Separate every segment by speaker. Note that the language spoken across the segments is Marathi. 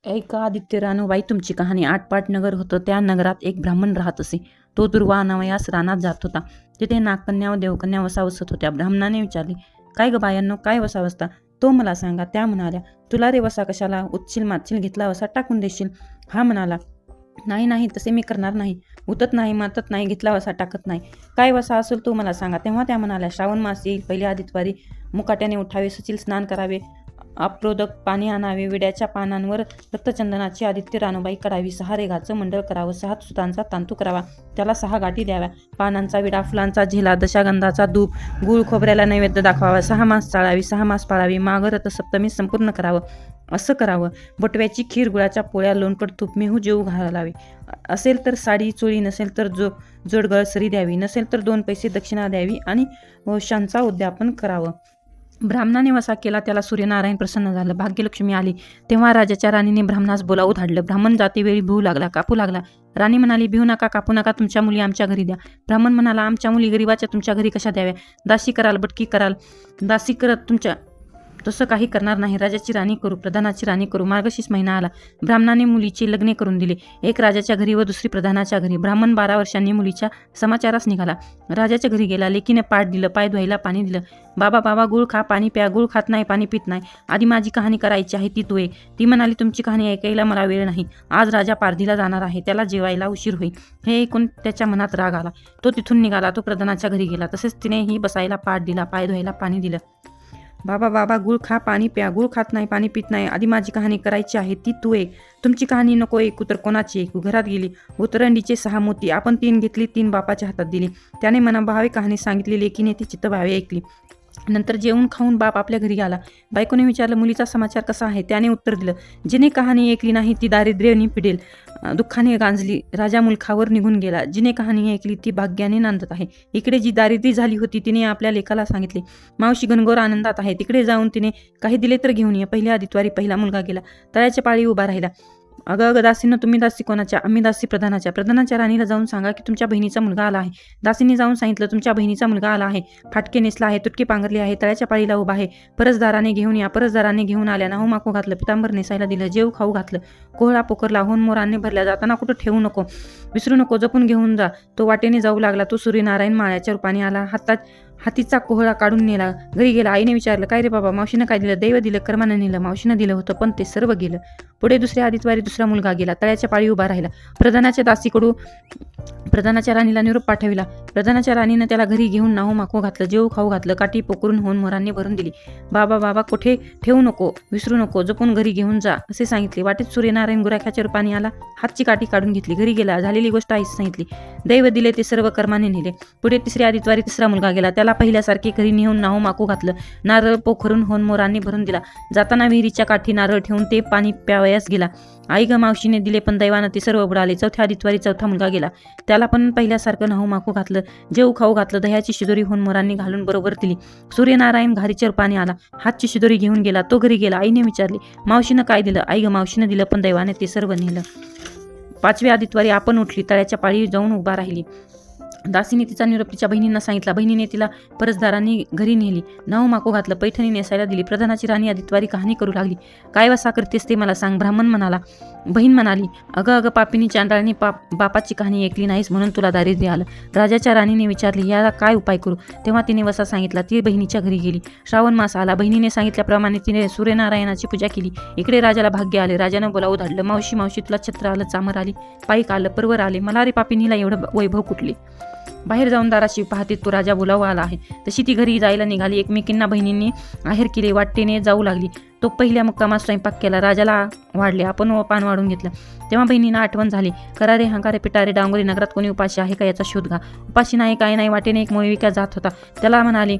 Speaker 1: एका आदित्य रानूबाई तुमची कहाणी आटपाट नगर होतं. त्या नगरात एक ब्राह्मण राहत असे. तो दुर्वा अनावयास रानात जात होता. तिथे नागकन्या व देवकन्या वसा वसत होत्या. ब्राह्मणाने विचारले, काय ग बायांनो, काय वसा वसता? तो मला सांगा. त्या म्हणाल्या, तुला रे वसा कशाला? उतशील मातशील घेतला वसा टाकून देशील. हा म्हणाला, नाही नाही, तसे मी करणार नाही. उतत नाही, मातत नाही, घेतला वसा टाकत नाही. काय वसा असेल तो मला सांगा. तेव्हा त्या म्हणाल्या, श्रावण मास येईल, पहिल्या आदित्यवारी मुकाट्याने उठावे, सचिल स्नान करावे, अप्रोदक पाणी आणावे, विड्याच्या पानांवर रक्तचंदनाची आदित्य रानूबाई करावी, 6 रेघाचं मंडळ करावं, 6 सुतांचा तांतू करावा, त्याला 6 गाठी द्याव्या, पानांचा विडा, फुलांचा झेला, दशागंधाचा धूप, गूळ खोबऱ्याला नैवेद्य दाखवावा, 6 मास चाळावी, 6 मास पाळावी, माघ रथसप्तमी संपूर्ण करावं. असं करावं. बटव्याची खीर, गुळाच्या पोळ्या, लोणकड, तूप, मेहू जेऊ घालावे. असेल तर साडी चोळी, नसेल तर जोडगळ सरी द्यावी, नसेल तर 2 पैसे दक्षिणा द्यावी आणि वशांचा उद्यापन करावं. ब्राह्मणाने वसा केला, त्याला सूर्यनारायण प्रसन्न झालं. भाग्यलक्ष्मी आली. तेव्हा राजाच्या राणीने ब्राह्मणास बोलावून धाडलं. ब्राह्मण जातेवेळी भिवू लागला, कापू लागला. राणी म्हणाली, भिवू नका, कापू नका, तुमच्या मुली आमच्या घरी द्या. ब्राह्मण म्हणाला, आमच्या मुली गरीबाच्या तुमच्या घरी कशा द्याव्या? दासी कराल, बटकी कराल, दासी करत तुमच्या तसं काही करणार नाही. राजाची राणी करू, प्रधानाची राणी करू. मार्गशीर्ष महिना आला. ब्राह्मणाने मुलीची लग्ने करून दिली, एक राजाच्या घरी व दुसरी प्रधानाच्या घरी. ब्राह्मण 12 वर्षांनी मुलीच्या समाचारास निघाला. राजाच्या घरी गेला. लेकीने पाठ दिलं, पाय धुवायला पाणी दिलं. बाबा बाबा, गुळ खा, पाणी प्या. गुळ खात नाही, पाणी पित नाही. आधी माझी कहाणी करायची आहे, ती तू ये. ती म्हणाली, तुमची कहाणी ऐकायला मला वेळ नाही. आज राजा पारधीला जाणार आहे, त्याला जेवायला उशीर होईल. हे ऐकून त्याच्या मनात राग आला. तो तिथून निघाला. तो प्रधानाच्या घरी गेला. तसेच तिनेही बसायला पाठ दिला, पाय धुवायला पाणी दिलं. बाबा बाबा, गुळ खा, पाणी प्या. गुळ खात नाही, पाणी पित नाही. आधी माझी कहाणी करायची आहे, ती तू ऐक. तुमची कहाणी नको ऐकू तर कोणाची ऐकू? घरात गेली. उतरंडीचे 6 मोती आपण 3 घेतली, 3 बापाच्या हातात दिली. त्याने मनाभावे कहाणी सांगितली. लेकीने ती चित्तभावे ऐकली. नंतर जेवून खाऊन बाप आपल्या घरी आला. बायकोने विचारलं, मुलीचा समाचार कसा आहे? त्याने उत्तर दिलं, जिने कहाणी ऐकली नाही ती दारिद्र्याने पिडेल, दुःखाने गांजली, राजा मुलखावर निघून गेला. जिने कहाणी ऐकली ती भाग्याने नांदत आहे. इकडे जी दारिद्र्य झाली होती तिने आपल्या लेकाला सांगितले, मावशी घनघोर आनंदात आहे. तिकडे जाऊन तिने काही दिले तर घेऊन ये. पहिल्या आदित्यवारी पहिला मुलगा गेला. तळ्याच्या पाळी उभा राहिला. अगं दासीनं, तुम्ही दासी कोणाच्या? आम्ही दासी प्रधानाच्या. प्रधानाच्या राणीला जाऊन सांगा की तुमच्या बहिणीचा मुलगा आला आहे. दासीने जाऊन सांगितलं, तुमच्या बहिणीचा मुलगा आला आहे, फाटके नेसला आहे, तुटके पांघरले आहे, तळ्याच्या पाळीला उभा आहे, परसदाराने घेऊन या. परसदाराने घेऊन आल्या. नाहू माकू घातलं, पितांबर नेसायला दिलं, जेव खाऊ घातलं, कोहळा पोखरला, होन मोरांनी भरल्या. जाताना कुठं ठेवू नको, विसरू नको, जपून घेऊन जा. तो वाटेने जाऊ लागला. तो सूर्यनारायण माळ्याच्या रूपाने आला. हातीचा कोहळा काढून नेला. घरी गेला. आईने विचारलं, काय रे बाबा, मावशीनं काय दिलं? दैव दिलं, कर्मानं नेलं. मावशीनं दिलं होतं, पण ते सर्व गेलं. पुढे दुसऱ्या आदित्यवारी दुसरा मुलगा गेला. तळ्याच्या पाळी उभा राहिला. प्रधानाच्या राणीला निरोप पाठविला. प्रधानाच्या राणीनं त्याला घरी घेऊन नाहू माकू घातलं, जेऊ खाऊ घातलं, काठी पोकरून होऊन मोरांनी भरून दिली. बाबा बाबा, कुठे ठेवू नको, विसरू नको, जपून घरी घेऊन जा असे सांगितले. वाटेत सूर्यनारायण गुराख्याच्या रूपाने आला. हातची काठी काढून घेतली. घरी गेला. झालेली गोष्ट आईस सांगितली. दैव दिले ते सर्व कर्माने नेले. पुढे तिसऱ्या आदित्यवारी तिसरा मुलगा गेला. त्याला पहिल्यासारखे घरी नेऊन नाहू माकू घातलं. नारळ पोखरून होऊन मोरांनी भरून दिला. जाताना विहिरीच्या काठी नारळ ठेवून ते पाणी प्यावयास गेला. आई ग मावशीने दिले, पण दैवानं ते सर्व बुडाले. चौथ्या आदित्यवारी चौथा मुलगा गेला. त्याला पण पहिल्यासारखं नाहू माकू घातलं, जेऊ खाऊ घातलं, दह्याची शिदोरी होऊन मोरांनी घालून बरोबर दिली. सूर्यनारायण घारीच्या रूपाने आला. हातची शिदोरी घेऊन गेला. तो घरी गेला. आईने विचारले, मावशीनं काय दिलं? आई ग मावशीनं दिलं, पण दैवाने ते सर्व नेलं. 5व्या आदित्यवारी आपण उठली. तळ्याच्या पाळी जाऊन उभा राहिली. दासीने तिचा निरोप तिच्या बहिणींना सांगितला. बहिणीने तिला परसदारांनी घरी नेली. नाहू माकू घातलं, पैठणी नेसायला दिली. प्रधानाची राणी आदित्यवारी कहाणी करू लागली. काय वसा करतेस ते मला सांग. ब्राह्मण म्हणाला. बहीण म्हणाली, अगं पापिनी चांडाळनी बापाची कहाणी ऐकली नाहीस म्हणून तुला दारिद्र्य आलं. राजाच्या राणीने विचारले, याला काय उपाय करू? तेव्हा तिने वसा सांगितला. ती बहिणीच्या घरी गेली. श्रावण मास आला. बहिणीने सांगितल्याप्रमाणे तिने सूर्यनारायणाची पूजा केली. इकडे राजाला भाग्य आले. राजानं बोलावून धाडलं, मावशी मावशी, तुला छत्र आलं, चामर आली, पाईक आलं, परवर आले, मला रे पापिनीला एवढं वैभव कुठले? बाहेर जाऊन दाराशी पाहते तो राजा बोलावा आला आहे. तशी ती घरी जायला निघाली. एकमेकींना बहिणींनी आहेर केले. वाटेने जाऊ लागली. तो पहिल्या मुक्कामात स्वयंपाक केला. राजाला वाढले. आपण पान वाढून घेतलं. तेव्हा बहिणींना आठवण झाली. करारे हंकारे पिटारे डांगोरी, नगरात कोणी उपाशी आहे का याचा शोध घा. उपाशी नाही, काय नाही. वाटेने एक मोविका जात होता. त्याला म्हणाले,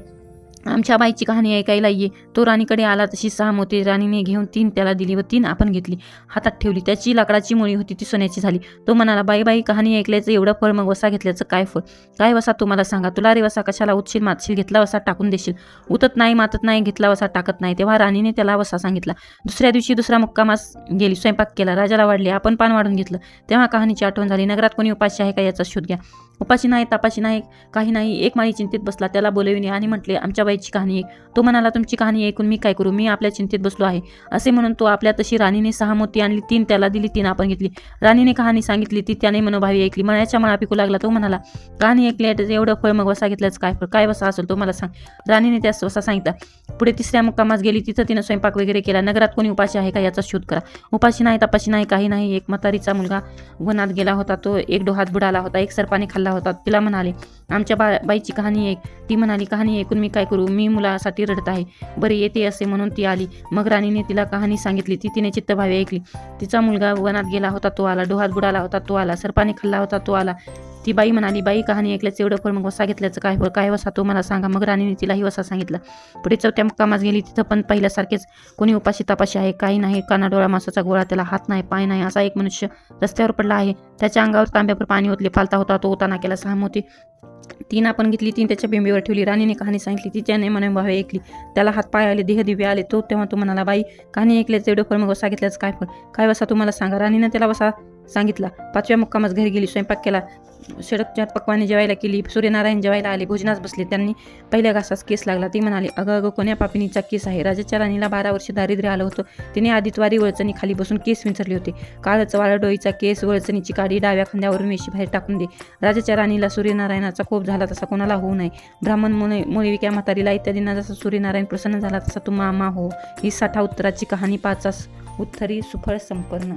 Speaker 1: आमच्या बाईची कहाणी ऐकायला ये. तो राणीकडे आला. तशी 6 मोती राणीने घेऊन 3 त्याला दिली व 3 आपण घेतली, हातात ठेवली. त्याची लाकडाची मुळी होती ती सोन्याची झाली. तो म्हणाला, बाई कहाणी ऐकल्याचं एवढं फळ, मग वसा घेतल्याचं काय फळ? काय वसा तुम्हाला सांगा. तुला रे वसा कशाला? उतशील मातशील, घेतला वसा टाकून देशील. उतत नाही, मातत नाही, घेतला वसा टाकत नाही. तेव्हा राणीने त्याला वसा सांगितला. दुसऱ्या दिवशी दुसरा मुक्कामास गेली. स्वयंपाक केला. राजाला वाढले. आपण पान वाढून घेतलं. तेव्हा कहाणीची आठवण झाली. नगरात कोणी उपाशी आहे का याचा शोध घ्या. उपाशी नाही, तापाशी नाही, काही नाही. एक माळी चिंतेत बसला. त्याला बोलविणे आणि म्हटले, आमच्या बाई बाईची कहाणी ऐक. तो म्हणाला, तुमची कहाणी ऐकून मी काय करू, मी आपल्या चिंतेत बसलो आहे. असे म्हणून तो आपल्या तशी राणीने 6 मोती आणली, 3 त्याला दिली, 3 आपण घेतली. राणीने कहाणी सांगितली, ती त्याने मनोभावी ऐकली. मनाच्या मळा पिकू लागला. तो म्हणाला, कहाणी ऐकली एवढं फळ, मग वसा घेतल्याच काय वसा असेल तो मला सांग. राणीने त्यास वसा सांगितला. पुढे 3ऱ्या मुक्कामास गेली. तिथं तिनं स्वयंपाक वगैरे केला. नगरात कोणी उपाशी आहे का याचा शोध करा. उपाशी नाही, तपाशी नाही, काही नाही. एक म्हातारीचा मुलगा वनात गेला होता, तो एक डोहात बुडाला होता, एक सर्पाने खाल्ला होता. तिला म्हणाले, आमच्या बाईची कहाणी ऐक. ती म्हणाली, कहाणी ऐकून मी काय करू, मी मुलासाठी रडत आहे. बरे येते असे म्हणून ती आली. मग राणीने तिला कहाणी सांगितली, ती तिने चित्तभावे ऐकली. तिचा मुलगा वनात गेला होता, तो आला. डोहात बुडाला होता, तो आला. सर्पाने खाल्ला होता, तो आला. ती बाई म्हणाली, बाई कहाणी ऐकल्याचं एवढं फळ, मग वसा घेतल्याचं काय फळ, काय वसा तो मला सांगा. मग राणीने तिलाही वसा सांगितला. पुढे 4थ्या मुक्कामास गेली. तिथं पण पहिल्यासारखेच कोणी उपाशी तापाशी आहे, काही नाही. कानाडोळा मासाचा गोळा, त्याला हात नाही, पाय नाही, असा एक मनुष्य रस्त्यावर पडला आहे. त्याच्या अंगावर तांब्यावर पाणी ओतले, पालता होता. तो ओताना केला. 6 मोती 3 आपण घेतली, 3 त्याच्या बिंबीवर ठेवली. राणीने कहाणी सांगितली, तिच्याने मनोभावे ऐकली. त्याला हात पाय आले, देह दिव्य आले. तेव्हा तो म्हणाला, बाई कहाणी ऐकल्याचं एवढं फळ, मग वसा घेतल्याचं काय फळ, काय वसा तुम्हाला सांगा. राणीने त्याला वसा सांगितला. 5व्या मुक्कामास घरी गेली. स्वयंपाक केला. षडचार पक्वाने जेवायला केली. सूर्यनारायण जेवायला आले. भोजनास बसले. त्यांनी पहिल्या घासास केस लागला. ती म्हणाली, अगं कोण्या पापिनीचा केस आहे. राजाच्या राणीला 12 वर्ष दारिद्र्य आलं होतं. तिने आदितवारी वळचणी खाली बसून केस विंचरले होते. काळच वाळा डोईचा केस, वळचणीची काडी डाव्या खांद्यावरून वेशी बाहेर टाकून दे. राजाच्या राणीला सूर्यनारायणाचा कोप झाला तसा कोणाला होऊ नये. ब्राह्मण मुळविक्या म्हातारीला इत्यादींना जसा सूर्यनारायण प्रसन्न झाला तसा तू मामा हो. ही 60 उत्तराची कहाणी 5 उत्तरी सुफळ संपन्न.